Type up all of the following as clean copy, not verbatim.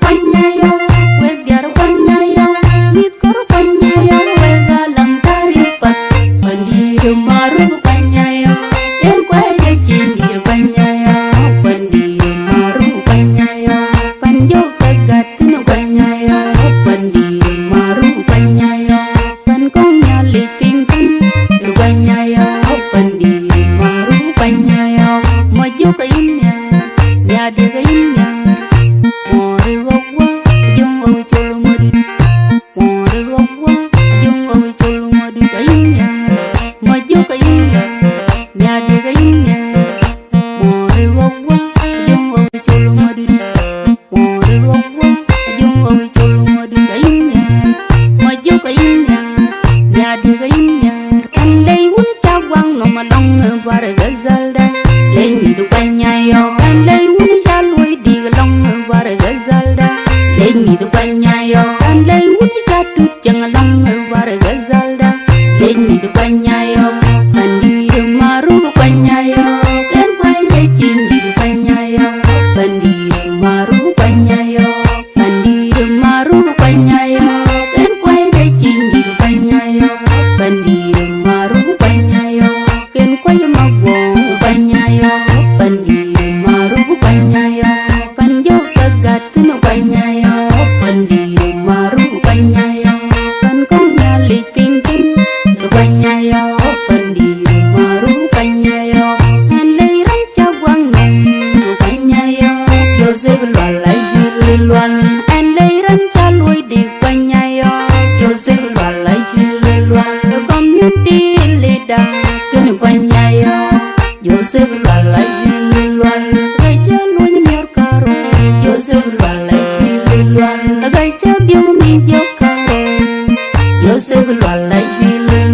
Quanh nhà yo, quê gia quanh nhà yo, biết có quanh nhà yo, quê gia lăng Joseph Lwala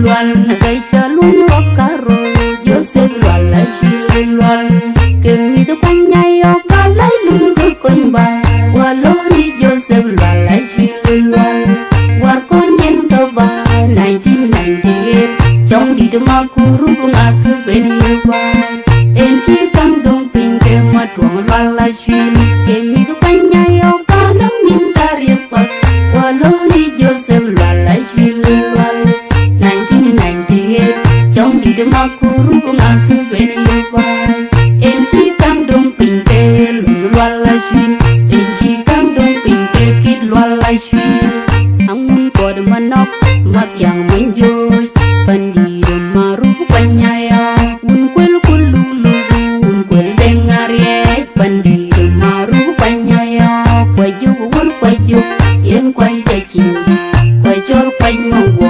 Lwal Nagai Chalun Wakaro Joseph Lwala Lwal Kemi do Panyayo Kalai Lungo Koimba Walori Joseph Lwala Lwal Warkonyen Kaba 1998 Trong di Demakuru Bungaku Beniwa Enchi Kang Dong Pinke Matuang Lwala Kemi do Panyayo Kalam Mintari Pak Walori Joseph Lwala Lwal 1998 Trong di Demakuru Bungaku Beniwa Enchi Kang Dong Pinke Lwala Enchi Kang Dong Pinke Kid Lwala Angun Kod Manok Mak yang menjoj Pandiro Maru Panyaya Unkwel Kululu Unkwel Dengarie Pandiro Maru Panyaya Kwajuk Wul Kwajuk Yen Kwai Jacindi Kwajol Kwai Mawo